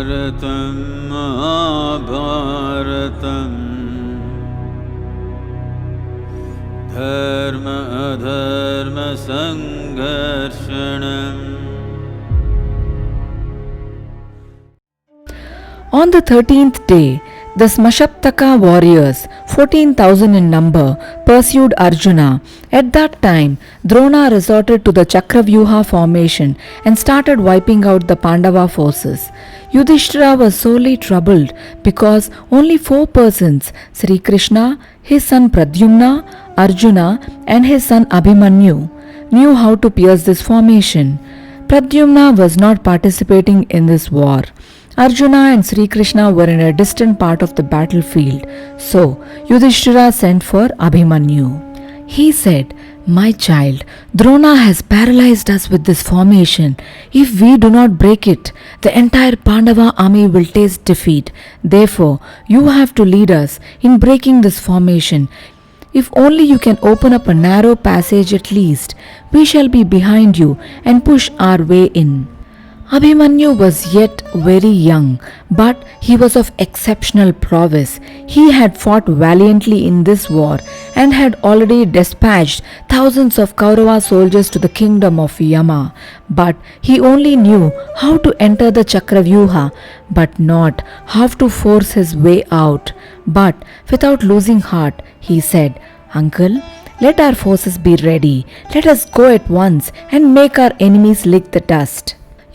Bharatam Mahabharatam Dharma Adharma Sangharshanam. On the 13th day, the Smashaptaka warriors, 14,000 in number, pursued Arjuna. At that time, Drona resorted to the Chakravyuha formation and started wiping out the Pandava forces. Yudhishthira was sorely troubled because only 4 persons, Sri Krishna, his son Pradyumna, Arjuna and his son Abhimanyu, knew how to pierce this formation. Pradyumna was not participating in this war. Arjuna and Sri Krishna were in a distant part of the battlefield, so Yudhishthira sent for Abhimanyu. He said, "My child, Drona has paralyzed us with this formation. If we do not break it, the entire Pandava army will taste defeat. Therefore, you have to lead us in breaking this formation. If only you can open up a narrow passage at least, we shall be behind you and push our way in." Abhimanyu was yet very young, but he was of exceptional prowess. He had fought valiantly in this war and had already dispatched thousands of Kourava soldiers to the kingdom of Yama. But he only knew how to enter the Chakravyuha, but not how to force his way out. But without losing heart, he said, "Uncle, let our forces be ready. Let us go at once and make our enemies lick the dust."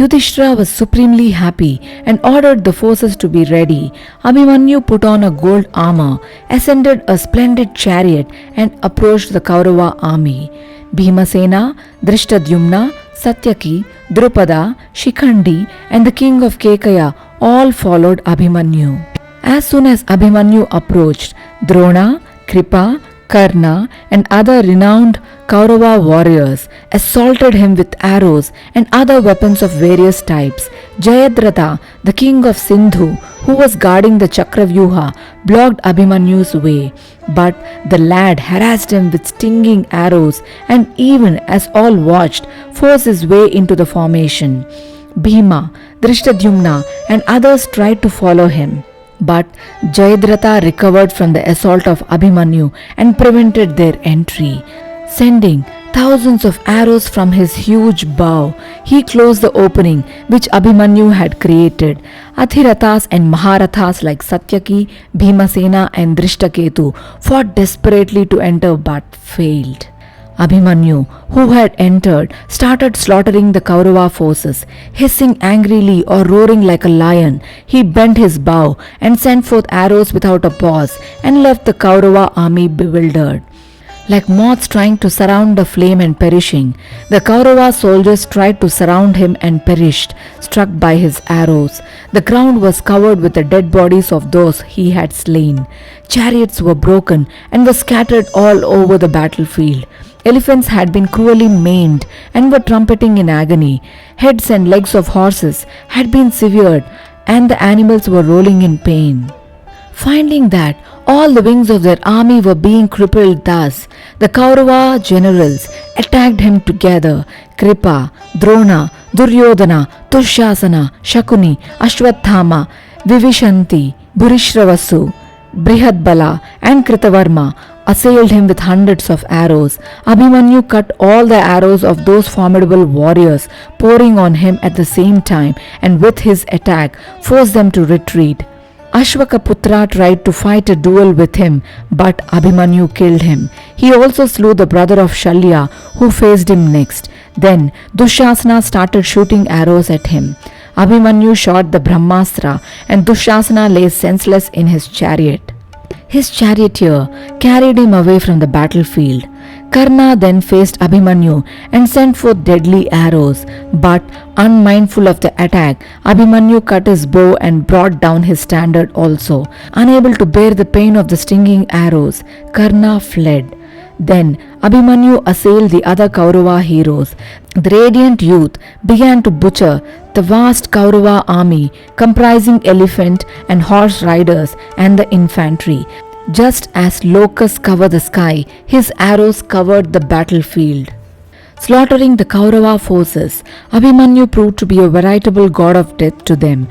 Yudhishthira was supremely happy and ordered the forces to be ready. Abhimanyu put on a gold armor, ascended a splendid chariot and approached the Kourava army. Bhimasena, Drishtadyumna, Satyaki, Drupada, Shikhandi and the king of Kekaya all followed Abhimanyu. As soon as Abhimanyu approached, Drona, Kripa, Karna and other renowned Kourava warriors assaulted him with arrows and other weapons of various types. Jayadratha, the king of Sindhu, who was guarding the Chakravyuha, blocked Abhimanyu's way. But the lad harassed him with stinging arrows and even as all watched, forced his way into the formation. Bhima, Drishtadyumna and others tried to follow him. But Jayadratha recovered from the assault of Abhimanyu and prevented their entry. Sending thousands of arrows from his huge bow, he closed the opening which Abhimanyu had created. Ithihasas and Maharathas like Satyaki, Bhimasena and Drishtaketu fought desperately to enter but failed. Abhimanyu, who had entered, started slaughtering the Kourava forces. Hissing angrily or roaring like a lion, he bent his bow and sent forth arrows without a pause and left the Kourava army bewildered. Like moths trying to surround a flame and perishing, the Kourava soldiers tried to surround him and perished, struck by his arrows. The ground was covered with the dead bodies of those he had slain. Chariots were broken and were scattered all over the battlefield. Elephants had been cruelly maimed and were trumpeting in agony. Heads and legs of horses had been severed and the animals were rolling in pain. Finding that all the wings of their army were being crippled thus, the Kourava generals attacked him together. Kripa, Drona, Duryodhana, Dushasana, Shakuni, Ashwathama, Vivishanti, Bhurishravasu, Brihadbala and Kritavarma assailed him with hundreds of arrows. Abhimanyu cut all the arrows of those formidable warriors pouring on him at the same time and with his attack forced them to retreat. Ashwakaputra tried to fight a duel with him, but Abhimanyu killed him. He also slew the brother of Shalya, who faced him next. Then Dushasana started shooting arrows at him. Abhimanyu shot the Brahmastra and Dushasana lay senseless in his chariot. His charioteer carried him away from the battlefield. Karna then faced Abhimanyu and sent forth deadly arrows, but unmindful of the attack, Abhimanyu cut his bow and brought down his standard also. Unable to bear the pain of the stinging arrows, Karna fled. Then Abhimanyu assailed the other Kourava heroes. The radiant youth began to butcher the vast Kourava army comprising elephant and horse riders and the infantry. Just as locusts cover the sky, his arrows covered the battlefield. Slaughtering the Kourava forces, Abhimanyu proved to be a veritable god of death to them.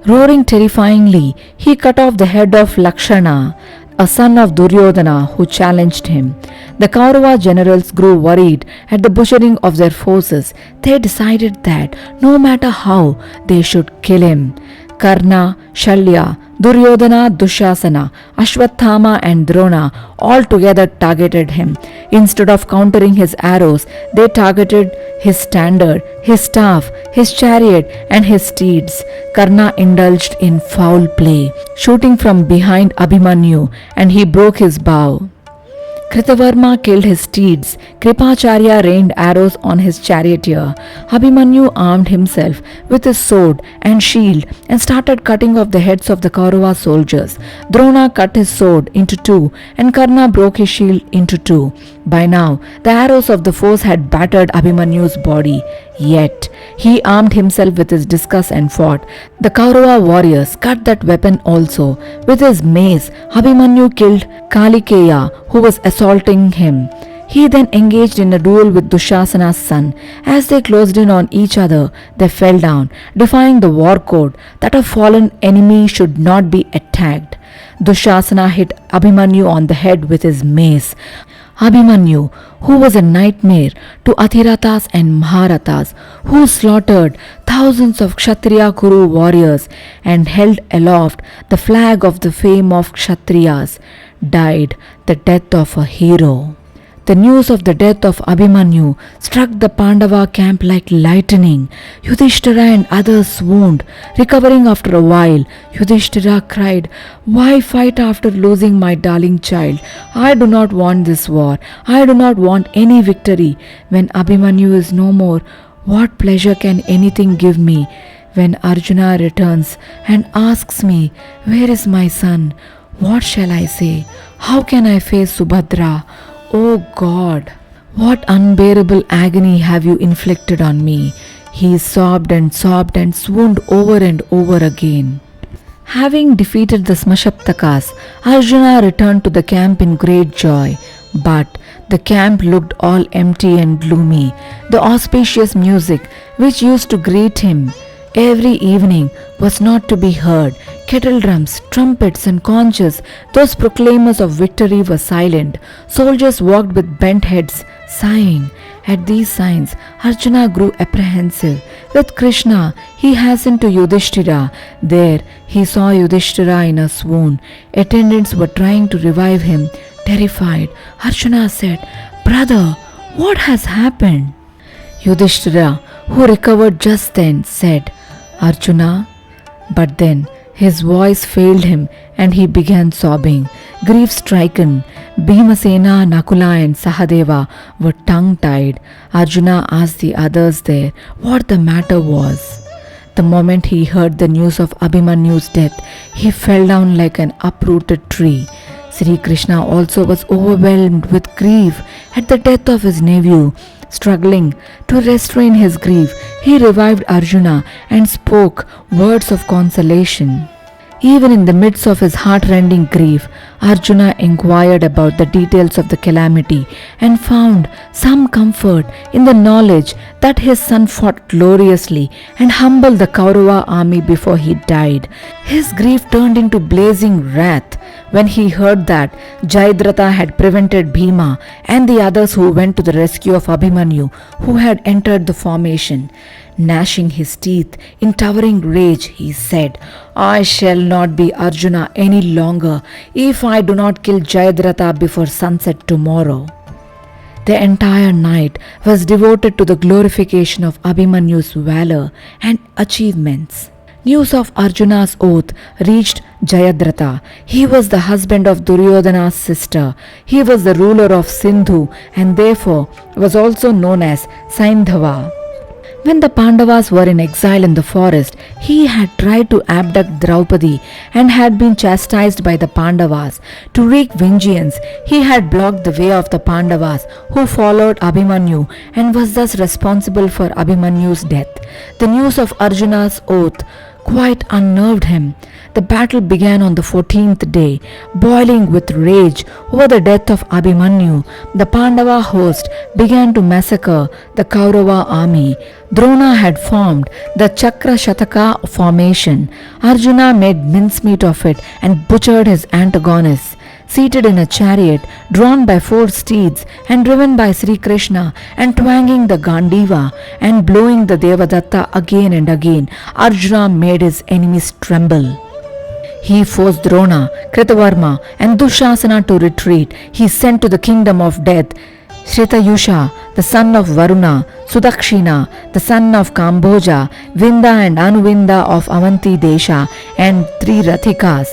Roaring terrifyingly, he cut off the head of Lakshana, a son of Duryodhana who challenged him. The Kourava generals grew worried at the butchering of their forces. They decided that no matter how, they should kill him. Karna, Shalya, Duryodhana, Dushasana, Ashwathama and Drona all together targeted him. Instead of countering his arrows, they targeted his standard, his staff, his chariot and his steeds. Karna indulged in foul play, shooting from behind Abhimanyu, and he broke his bow. Kritavarma killed his steeds. Kripacharya rained arrows on his charioteer. Abhimanyu armed himself with his sword and shield and started cutting off the heads of the Kourava soldiers. Drona cut his sword into two and Karna broke his shield into two. By now, the arrows of the foes had battered Abhimanyu's body. Yet, he armed himself with his discus and fought. The Kourava warriors cut that weapon also. With his mace, Abhimanyu killed Kalikeya, who was assaulting him. He then engaged in a duel with Dushasana's son. As they closed in on each other, they fell down, defying the war code that a fallen enemy should not be attacked. Dushasana hit Abhimanyu on the head with his mace. Abhimanyu, who was a nightmare to Ithihasas and Maharathas, who slaughtered thousands of Kshatriya Kuru warriors and held aloft the flag of the fame of Kshatriyas, died the death of a hero. The news of the death of Abhimanyu struck the Pandava camp like lightning. Yudhishthira and others swooned. Recovering after a while, Yudhishthira cried, "Why fight after losing my darling child? I do not want this war. I do not want any victory. When Abhimanyu is no more, what pleasure can anything give me? When Arjuna returns and asks me, 'Where is my son?' what shall I say? How can I face Subhadra? Oh God, what unbearable agony have you inflicted on me?" He sobbed and swooned over and over again. Having defeated the Smashaptakas, Arjuna returned to the camp in great joy. But the camp looked all empty and gloomy. The auspicious music which used to greet him every evening was not to be heard. Kettle drums, trumpets and conches, those proclaimers of victory, were silent. Soldiers walked with bent heads, sighing. At these signs, Arjuna grew apprehensive. With Krishna, he hastened to Yudhishthira. There, he saw Yudhishthira in a swoon. Attendants were trying to revive him. Terrified, Arjuna said, "Brother, what has happened?" Yudhishthira, who recovered just then, said, "Arjuna," but then his voice failed him and he began sobbing. Grief stricken, Bhimasena, Nakula and Sahadeva were tongue-tied. Arjuna asked the others there what the matter was. The moment he heard the news of Abhimanyu's death, he fell down like an uprooted tree. Sri Krishna also was overwhelmed with grief at the death of his nephew. Struggling to restrain his grief, he revived Arjuna and spoke words of consolation. Even in the midst of his heart-rending grief, Arjuna inquired about the details of the calamity and found some comfort in the knowledge that his son fought gloriously and humbled the Kourava army before he died. His grief turned into blazing wrath when he heard that Jayadratha had prevented Bhima and the others who went to the rescue of Abhimanyu, who had entered the formation. Gnashing his teeth in towering rage, he said, "I shall not be Arjuna any longer if I do not kill Jayadratha before sunset tomorrow." The entire night was devoted to the glorification of Abhimanyu's valor and achievements. News of Arjuna's oath reached Jayadratha. He was the husband of Duryodhana's sister. He was the ruler of Sindhu and therefore was also known as Saindhava. When the Pandavas were in exile in the forest, he had tried to abduct Draupadi and had been chastised by the Pandavas. To wreak vengeance, he had blocked the way of the Pandavas, who followed Abhimanyu and was thus responsible for Abhimanyu's death. The news of Arjuna's oath quite unnerved him. The battle began on the 14th day. Boiling with rage over the death of Abhimanyu, the Pandava host began to massacre the Kourava army. Drona had formed the Chakravyuha formation. Arjuna made mincemeat of it and butchered his antagonists. Seated in a chariot drawn by 4 steeds and driven by Sri Krishna and twanging the Gandiva and blowing the Devadatta again and again, Arjuna made his enemies tremble. He forced Drona, Kritavarma and Dushasana to retreat. He sent to the kingdom of death Shritayusha, the son of Varuna, Sudakshina, the son of Kamboja, Vinda and Anuvinda of Avanti Desha, and 3 Rathikas.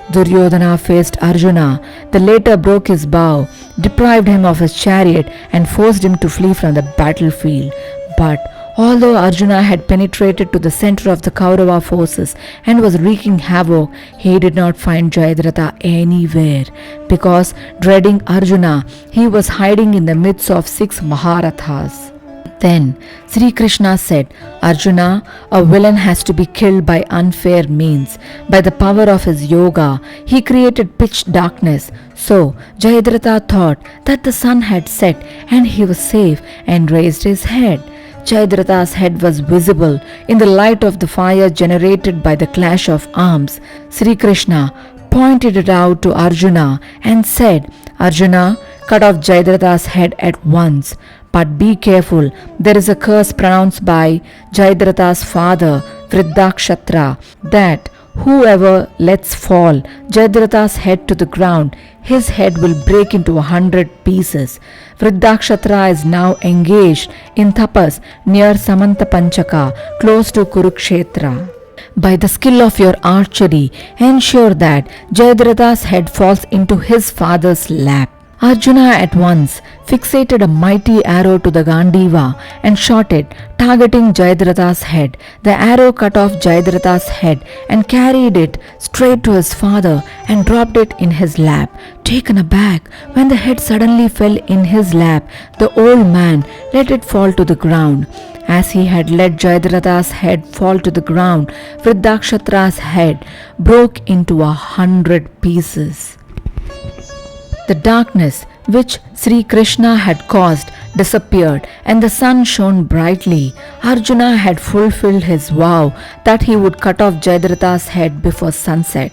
Duryodhana faced Arjuna. The latter broke his bow, deprived him of his chariot, and forced him to flee from the battlefield. But although Arjuna had penetrated to the center of the Kourava forces and was wreaking havoc, he did not find Jayadratha anywhere, because, dreading Arjuna, he was hiding in the midst of 6 Maharathas. Then Sri Krishna said, Arjuna, a villain has to be killed by unfair means. By the power of his yoga, he created pitch darkness. So Jayadratha thought that the sun had set and he was safe and raised his head. Jayadratha's head was visible in the light of the fire generated by the clash of arms. Sri Krishna pointed it out to Arjuna and said, Arjuna, cut off Jayadratha's head at once. But be careful, there is a curse pronounced by Jayadratha's father, Vriddakshatra, that whoever lets fall Jayadratha's head to the ground, his head will break into 100 pieces. Vriddakshatra is now engaged in tapas near Samanta Panchaka, close to Kurukshetra. By the skill of your archery, ensure that Jayadratha's head falls into his father's lap. Arjuna at once fixated a mighty arrow to the Gandiva and shot it, targeting Jayadratha's head. The arrow cut off Jayadratha's head and carried it straight to his father and dropped it in his lap. Taken aback, when the head suddenly fell in his lap, the old man let it fall to the ground. As he had let Jayadratha's head fall to the ground, Vriddakshtra's head broke into 100 pieces. The darkness which Sri Krishna had caused disappeared and the sun shone brightly. Arjuna had fulfilled his vow that he would cut off Jayadratha's head before sunset.